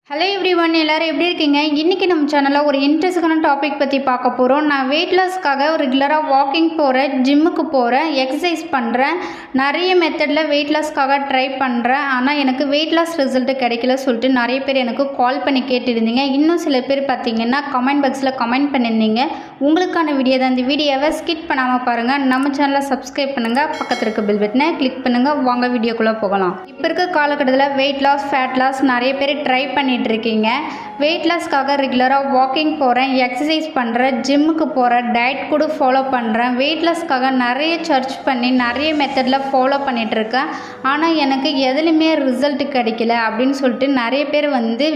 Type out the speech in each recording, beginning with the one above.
Hello everyone, எல்லாரும் எப்படி இருக்கீங்க? இன்றைக்கி நம்ம சேனலில் ஒரு இன்ட்ரெஸ்டான டாபிக் பற்றி பார்க்க போகிறோம். நான் வெயிட் லாஸ்க்காக ரெகுலராக வாக்கிங் போகிறேன், ஜிம்முக்கு போகிறேன், எக்ஸசைஸ் பண்ணுறேன், நிறைய மெத்தடில் வெயிட் லாஸ்க்காக ட்ரை பண்ணுறேன். ஆனால் எனக்கு வெயிட் லாஸ் ரிசல்ட்டு கிடைக்கல சொல்லிட்டு நிறைய பேர் எனக்கு கால் பண்ணி கேட்டுருந்தீங்க. இன்னும் சில பேர் பார்த்தீங்கன்னா கமெண்ட் பாக்ஸில் கமெண்ட் பண்ணியிருந்தீங்க. உங்களுக்கான வீடியோ தான். இந்த வீடியோவை ஸ்கிப் பண்ணாமல் பாருங்கள். நம்ம சேனலை சப்ஸ்கிரைப் பண்ணுங்கள், பக்கத்தில் இருக்க பெல் பட்டனை கிளிக் பண்ணுங்கள். வாங்க வீடியோக்குள்ளே போகலாம். இப்போ இருக்க காலகட்டத்தில் வெயிட் லாஸ், ஃபேட் லாஸ் நிறைய பேர் ட்ரை இருக்கீங்க. வெயிட் லாஸ்க்காக ரெகுலராக வாக்கிங் போகிறேன், எக்ஸசைஸ் பண்ணுறேன், ஜிம்முக்கு போகிறேன், டயட் கூட ஃபாலோ பண்ணுறேன். வெயிட் லாஸ்க்காக நிறைய சர்ச் பண்ணி நிறைய மெத்தடில் ஃபாலோ பண்ணிகிட்ருக்கேன். ஆனால் எனக்கு எதுலையுமே ரிசல்ட் கிடைக்கல அப்படின்னு சொல்லிட்டு நிறைய பேர்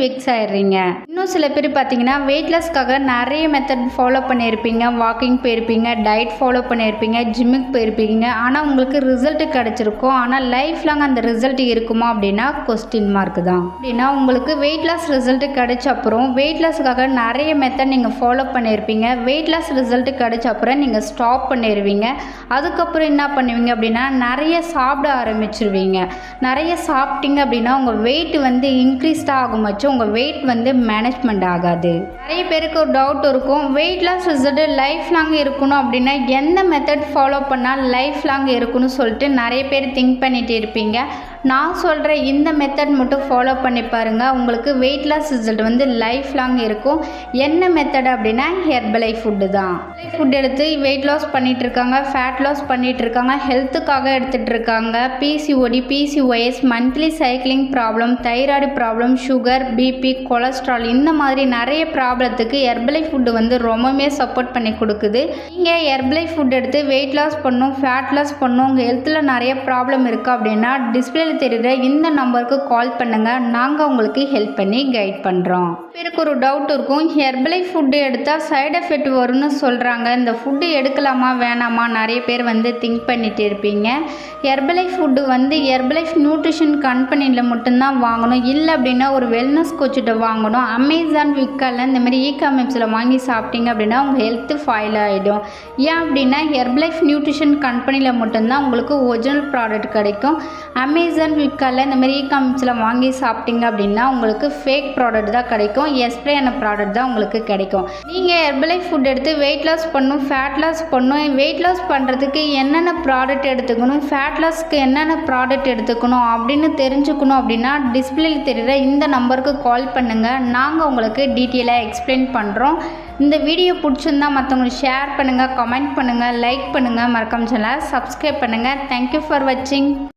வெக்ஸ் ஆயிடுறீங்க. இன்னும் சில பேர் பார்த்தீங்கன்னா வெயிட் லாஸ்க்காக நிறைய மெத்தட் ஃபாலோ பண்ணியிருப்பீங்க, வாக்கிங் போயிருப்பீங்க, டயட் ஃபாலோ பண்ணியிருப்பீங்க, ஜிம்முக்கு போயிருப்பீங்க. ஆனால் உங்களுக்கு ரிசல்ட் கிடச்சிருக்கும். ஆனால் லைஃப் லாங் அந்த ரிசல்ட் இருக்குமா அப்படின்னா கொஸ்டின் மார்க் தான். அப்படின்னா உங்களுக்கு வெயிட் லாஸ் ரிசல்ட் கிடைச்ச அப்புறம் வெயிட் லாஸுக்காக நிறைய மெத்தட் நீங்கள் ஃபாலோ பண்ணியிருப்பீங்க. வெயிட் லாஸ் ரிசல்ட் கிடைச்ச அப்புறம் நீங்கள் ஸ்டாப் பண்ணிடுவீங்க. அதுக்கப்புறம் என்ன பண்ணுவீங்க அப்படின்னா நிறைய சாப்பிட ஆரம்பிச்சிருவீங்க. நிறைய சாப்பிட்டீங்க அப்படின்னா உங்கள் வெயிட் இன்க்ரீஸ்டாக ஆகுமாச்சும் உங்கள் வெயிட் மேனேஜ்மெண்ட் ஆகாது. நிறைய பேருக்கு ஒரு டவுட் இருக்கும், weight loss result life long இருக்கணும் அப்படின்னா எந்த மெத்தட் ஃபாலோ பண்ணால் லைஃப் லாங் இருக்குன்னு சொல்லிட்டு நிறைய பேர் திங்க் பண்ணிட்டு இருப்பீங்க. நான் சொல்கிற இந்த மெத்தட் மட்டும் ஃபாலோ பண்ணி பாருங்கள், உங்களுக்கு weight loss result life long இருக்கும். என்ன மெத்தட் அப்படின்னா ஹெர்பலைஃப் ஃபுட்டு தான். ஃபுட் எடுத்து வெயிட் லாஸ் பண்ணிகிட்ருக்காங்க, ஃபேட் லாஸ் பண்ணிகிட்ருக்காங்க, ஹெல்த்துக்காக எடுத்துகிட்டு இருக்காங்க. PCOD, PCOS, monthly cycling problem, thyroid problem, sugar, BP, cholesterol, இந்த மாதிரி நிறைய ப்ராப்ளத்துக்கு ஹெர்பலைஃப் ஃபுட்டு ரொம்பவே சப்போர்ட் பண்ணி கொடுக்குது. நீங்கள் ஹெர்பலைஃப் ஃபுட் எடுத்து வெயிட் லாஸ் பண்ணணும், ஃபேட் லாஸ் பண்ணணும், உங்கள் ஹெல்த்தில் நிறைய ப்ராப்ளம் இருக்குது அப்படின்னா டிஸ்பிளேல தெரியுற இந்த நம்பருக்கு கால் பண்ணுங்கள். நாங்கள் உங்களுக்கு ஹெல்ப் பண்ணி கைட் பண்ணுறோம். பேருக்கு ஒரு டவுட் இருக்கும், ஹெர்பலைஃப் ஃபுட்டு எடுத்தால் சைடு எஃபெக்ட் வரும்னு சொல்கிறாங்க. இந்த ஃபுட்டு எடுக்கலாமா வேணாமா நிறைய பேர் திங்க் பண்ணிட்டு இருப்பீங்க. ஹெர்பலைஃப் ஃபுட்டு ஹெர்பலைஃப் நியூட்ரிஷன் கம்பெனியில் மட்டும்தான் வாங்கணும். இல்லை அப்படின்னா ஒரு வெல்னஸ் கோச்சிட்ட வாங்கணும். அமேசான், ஃப்ளிப்கார்ட்டில் இந்த மாதிரி இ-காமர்ஸில் வாங்கி சாப்பிட்டீங்க அப்படின்னா உங்கள் ஹெல்த்து ஃபைல் ஆகிடும். ஏன் அப்படின்னா ஹெர்பலைஃப் நியூட்ரிஷன் கம்பெனியில் மட்டும்தான் உங்களுக்கு ஒரிஜினல் ப்ராடக்ட் கிடைக்கும். அமேசான், ஃப்ளிப்கார்ட்டில் இந்த மாதிரி இ-காமர்ஸில் வாங்கி சாப்பிட்டீங்க அப்படின்னா உங்களுக்கு ஃபேக் ப்ராடக்ட் தான் கிடைக்கும், எஸ்ப்ரேயான ப்ராடக்ட் தான் உங்களுக்கு கிடைக்கும். நீங்கள் ஹெர்பலைஃப் ஃபுட் எடுத்து வெயிட் லாஸ் பண்ணணும், ஃபேட் லாஸ் பண்ணணும். வெயிட் லாஸ் பண்ணுறதுக்கு என்னென்ன ப்ராடக்ட் எடுத்துக்கணும், ஃபேட் லாஸ்க்கு என்னென்ன ப்ராடக்ட் எடுத்துக்கணும் அப்படின்னு தெரிஞ்சுக்கணும் அப்படின்னா டிஸ்பிளேல தெரிகிற இந்த நம்பருக்கு கால் பண்ணுங்கள். நாங்கள் உங்களுக்கு டீட்டெயிலாக எக்ஸ்பிளைன் பண்ணுறோம். இந்த வீடியோ பிடிச்சிருந்தா மற்றவங்களுக்கு ஷேர் பண்ணுங்கள், கமெண்ட் பண்ணுங்கள், லைக் பண்ணுங்கள், மறக்காம சேனலை சப்ஸ்கிரைப் பண்ணுங்கள். தேங்க்யூ ஃபார் வாட்சிங்.